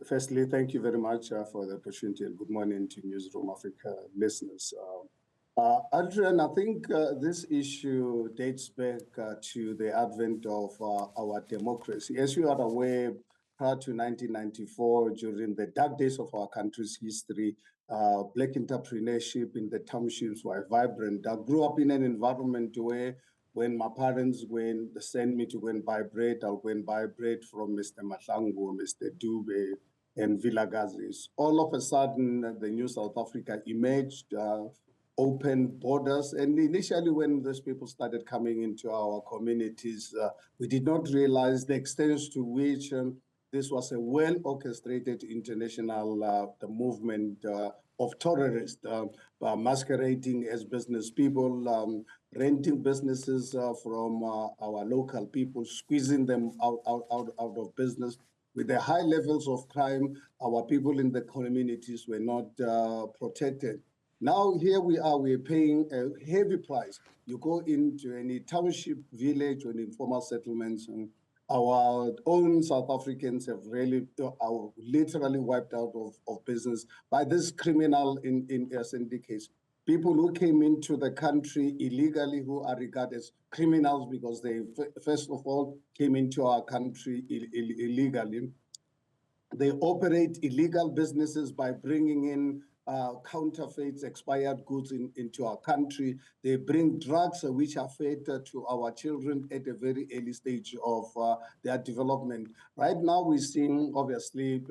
Firstly, thank you very much for the opportunity, and good morning to Newzroom Afrika listeners. Adrian, I think this issue dates back to the advent of our democracy. As you are aware, prior to 1994, during the dark days of our country's history, Black entrepreneurship in the townships were vibrant. I grew up in an environment where when my parents send me to go and buy bread, I'll go and buy bread from Mr. Mahlangu, Mr. Dube, and Vilagazis. All of a sudden, the new South Africa emerged, open borders. And initially, when those people started coming into our communities, we did not realize the extent to which this was a well-orchestrated international movement of terrorists masquerading as business people, renting businesses from our local people, squeezing them out of business. With the high levels of crime, our people in the communities were not protected. Now here we are, we're paying a heavy price. You go into any township, village, or informal settlements, and our own South Africans have really are literally wiped out of business by this criminal in syndicates. People who came into the country illegally, who are regarded as criminals because they first of all came into our country illegally. They operate illegal businesses by bringing in counterfeits, expired goods into our country. They bring drugs which are fed to our children at a very early stage of their development. Right now, we're seeing, obviously,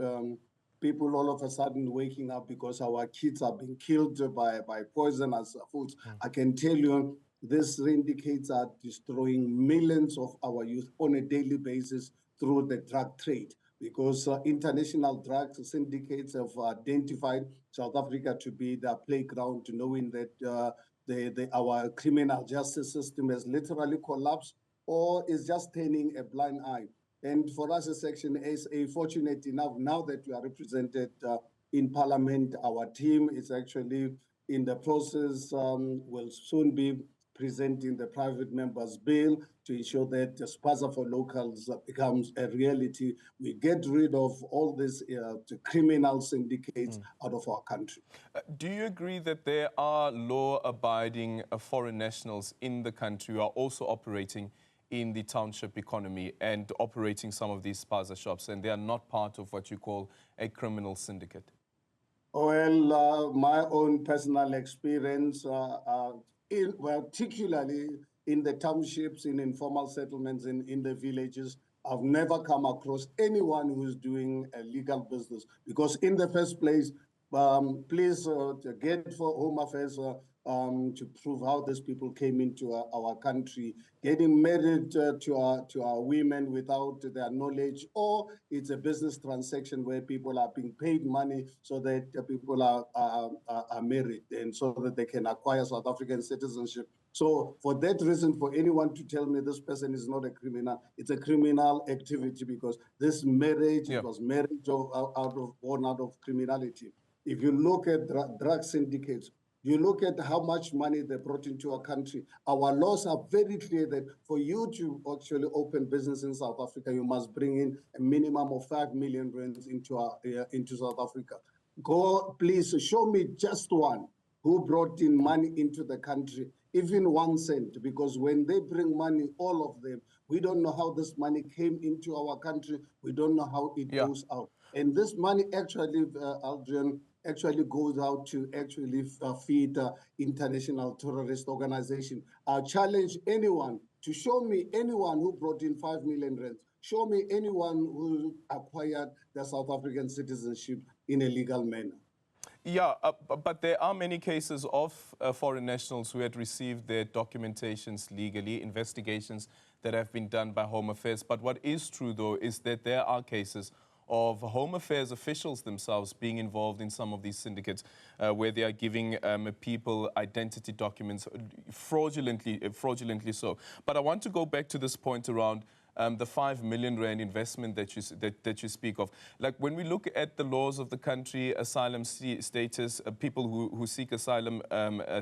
people all of a sudden waking up because our kids are being killed by poisonous foods. I can tell you, these syndicates are destroying millions of our youth on a daily basis through the drug trade, because international drug syndicates have identified South Africa to be their playground, knowing that our criminal justice system has literally collapsed or is just turning a blind eye. And for us as ActionSA, fortunate enough, now that we are represented in Parliament, our team is actually in the process, will soon be presenting the private members bill to ensure that the Spaza4Locals becomes a reality. We get rid of all these criminal syndicates out of our country. Do you agree that there are law-abiding foreign nationals in the country who are also operating in the township economy and operating some of these Spaza shops, and they are not part of what you call a criminal syndicate? Well, my own personal experience, particularly in the townships, in informal settlements, in the villages, I've never come across anyone who's doing a legal business. Because in the first place, please get for Home Affairs to prove how these people came into our country, getting married to our women without their knowledge, or it's a business transaction where people are being paid money so that people are married and so that they can acquire South African citizenship. So for that reason, for anyone to tell me this person is not a criminal, it's a criminal activity, because this marriage was marriage born out of criminality. If you look at drug syndicates, you look at how much money they brought into our country. Our laws are very clear that for you to actually open business in South Africa, you must bring in a minimum of 5 million rands into South Africa. Go, please show me just one who brought in money into the country, even 1 cent, because when they bring money, all of them, we don't know how this money came into our country. We don't know how it goes out. And this money actually, Adrian, actually goes out to actually feed international terrorist organization. I challenge anyone to show me anyone who brought in 5 million rands. Show me anyone who acquired their South African citizenship in a legal manner. Yeah, but there are many cases of foreign nationals who had received their documentations legally, investigations that have been done by Home Affairs. But what is true, though, is that there are cases of Home Affairs officials themselves being involved in some of these syndicates where they are giving people identity documents fraudulently so. But I want to go back to this point around the 5 million rand investment that you speak of. Like when we look at the laws of the country, asylum status, people who seek asylum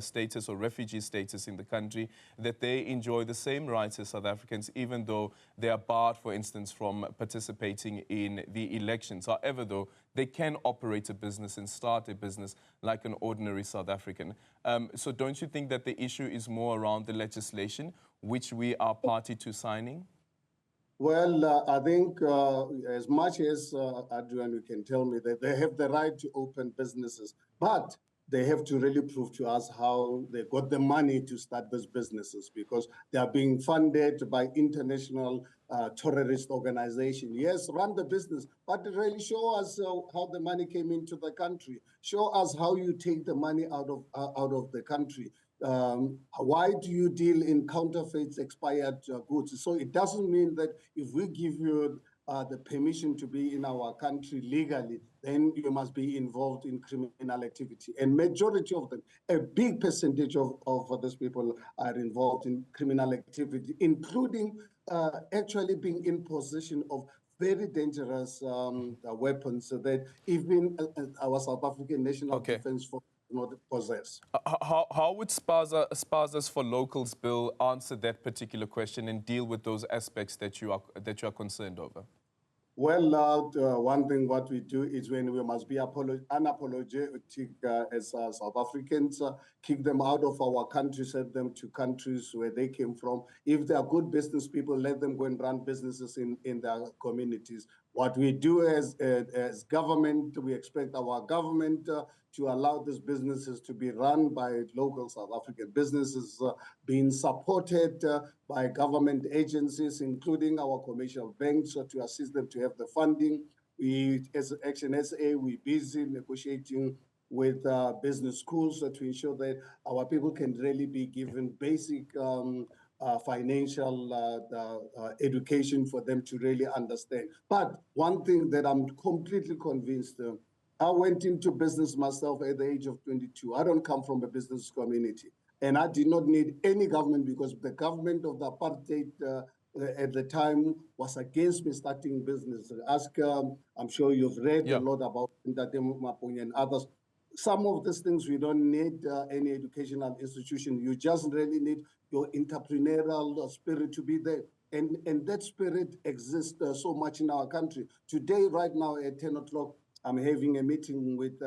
status or refugee status in the country, that they enjoy the same rights as South Africans, even though they are barred, for instance, from participating in the elections. However, though, they can operate a business and start a business like an ordinary South African. So don't you think that the issue is more around the legislation, which we are party to signing? Well, I think as much as Adrian, you can tell me that they have the right to open businesses, but they have to really prove to us how they got the money to start those businesses, because they are being funded by international terrorist organizations. Yes, run the business, but really show us how the money came into the country. Show us how you take the money out of the country. Why do you deal in counterfeits, expired goods? So it doesn't mean that if we give you the permission to be in our country legally, then you must be involved in criminal activity. And majority of them, a big percentage of these people are involved in criminal activity, including actually being in possession of very dangerous weapons, so that even our South African National Defence Force not possess. How would Spaza4Locals Bill answer that particular question and deal with those aspects that you are concerned over? Well, one thing what we do is, when we must be unapologetic as South Africans, kick them out of our country, send them to countries where they came from. If they are good business people, let them go and run businesses in their communities. What we do as government, we expect our government to allow these businesses to be run by local South African businesses, being supported by government agencies, including our commercial banks, to assist them to have the funding. We, as ActionSA, we're busy negotiating with business schools to ensure that our people can really be given basic financial education for them to really understand. But one thing that I'm completely convinced, I went into business myself at the age of 22. I don't come from a business community, and I did not need any government, because the government of the apartheid at the time was against me starting business. Ask, I'm sure you've read a lot about Ntate and others. Some of these things, we don't need any educational institution. You just really need your entrepreneurial spirit to be there. And that spirit exists so much in our country. Today, right now at 10 o'clock, I'm having a meeting with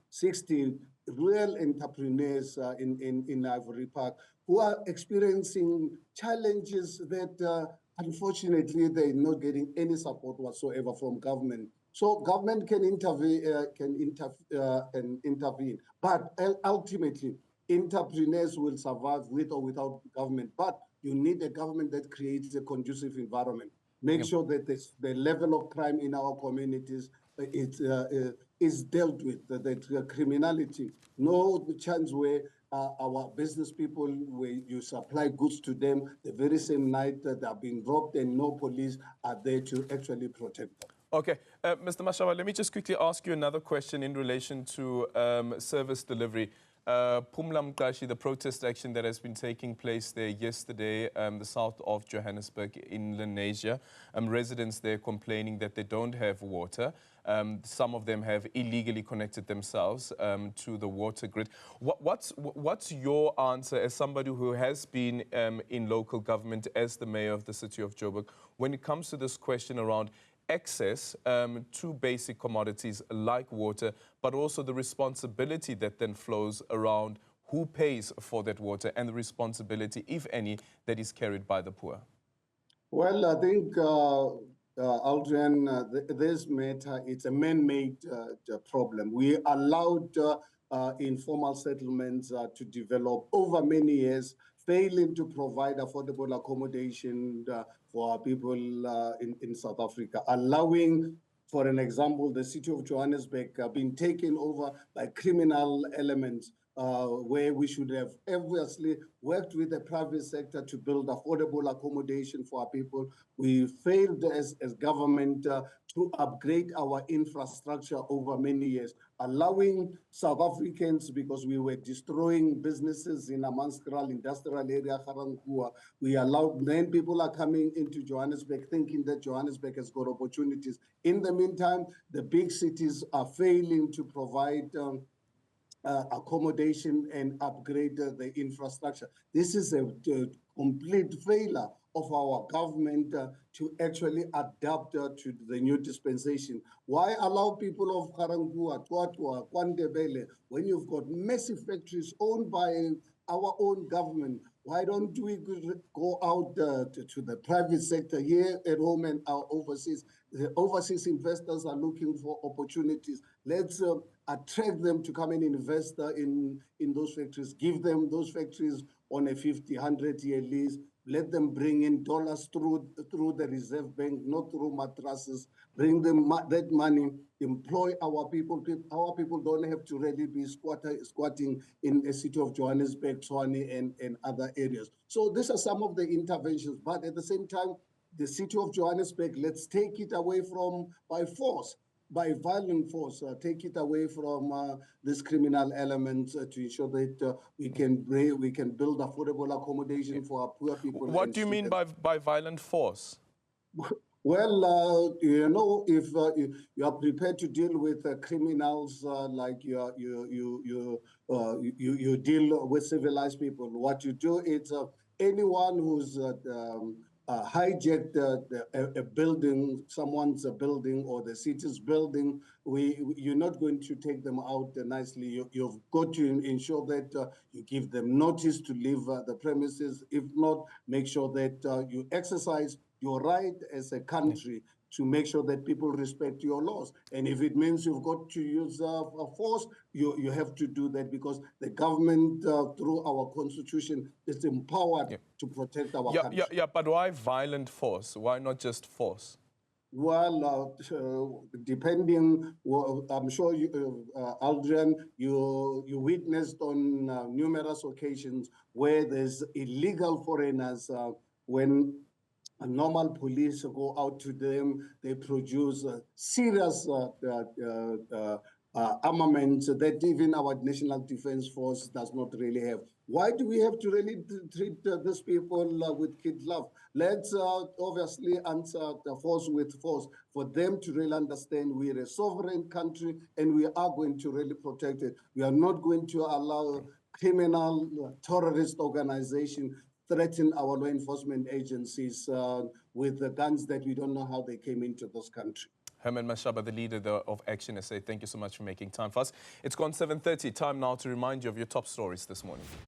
60 real entrepreneurs in Ivory Park who are experiencing challenges that unfortunately they're not getting any support whatsoever from government. So government can intervene, but ultimately entrepreneurs will survive with or without government. But you need a government that creates a conducive environment. Make sure that the level of crime in our communities is dealt with, that criminality, no chance where our business people, where you supply goods to them, the very same night that they are being robbed and no police are there to actually protect them. Okay, Mr. Mashaba, let me just quickly ask you another question in relation to service delivery. Pumla Mkashi, the protest action that has been taking place there yesterday, the south of Johannesburg in Lenasia, residents there complaining that they don't have water. Some of them have illegally connected themselves to the water grid. What's your answer as somebody who has been in local government as the mayor of the city of Joburg when it comes to this question around access to basic commodities like water, but also the responsibility that then flows around who pays for that water and the responsibility, if any, that is carried by the poor? Well, I think, Aldrin, this matter, it's a man-made problem. We allowed informal settlements to develop over many years, failing to provide affordable accommodation for our people in South Africa, allowing, for an example, the city of Johannesburg being taken over by criminal elements where we should have obviously worked with the private sector to build affordable accommodation for our people. We failed as government to upgrade our infrastructure over many years, allowing South Africans, because we were destroying businesses in Amanskral industrial area, Garangua. We allowed, then people are coming into Johannesburg thinking that Johannesburg has got opportunities. In the meantime, the big cities are failing to provide accommodation and upgrade the infrastructure. This is a complete failure of our government to actually adapt to the new dispensation. Why allow people of Garangua, Twatwa, Kwandebele, when you've got massive factories owned by our own government? Why don't we go out to the private sector here at home and our overseas? The overseas investors are looking for opportunities. Let's attract them to come and invest in those factories, give them those factories on a 50, 100-year lease, let them bring in dollars through the Reserve Bank, not through mattresses, bring them that money, employ our people. Our people don't have to really be squatting in a city of Johannesburg, Tshwane, and other areas. So these are some of the interventions, but at the same time, the city of Johannesburg, let's take it away from by force, by violent force, take it away from these criminal elements to ensure that we can build affordable accommodation for our poor people. What do you mean by violent force? Well, you know, if you are prepared to deal with criminals like you deal with civilized people, what you do is anyone who's hijacked a building, someone's building or the city's building, you're not going to take them out nicely. You've got to ensure that you give them notice to leave the premises. If not, make sure that you exercise your right as a country to make sure that people respect your laws. And if it means you've got to use force, you have to do that, because the government, through our constitution, is empowered to protect our country. Yeah, but why violent force? Why not just force? Well, depending, I'm sure Aldrin, you witnessed on numerous occasions where there's illegal foreigners, when normal police go out to them, they produce serious armaments that even our National Defense Force does not really have. Why do we have to really treat these people with kid love? Let's obviously answer the force with force for them to really understand we're a sovereign country and we are going to really protect it. We are not going to allow criminal terrorist organization threaten our law enforcement agencies with the guns that we don't know how they came into this country. Herman Mashaba, the leader of ActionSA, thank you so much for making time for us. It's gone 7:30. Time now to remind you of your top stories this morning.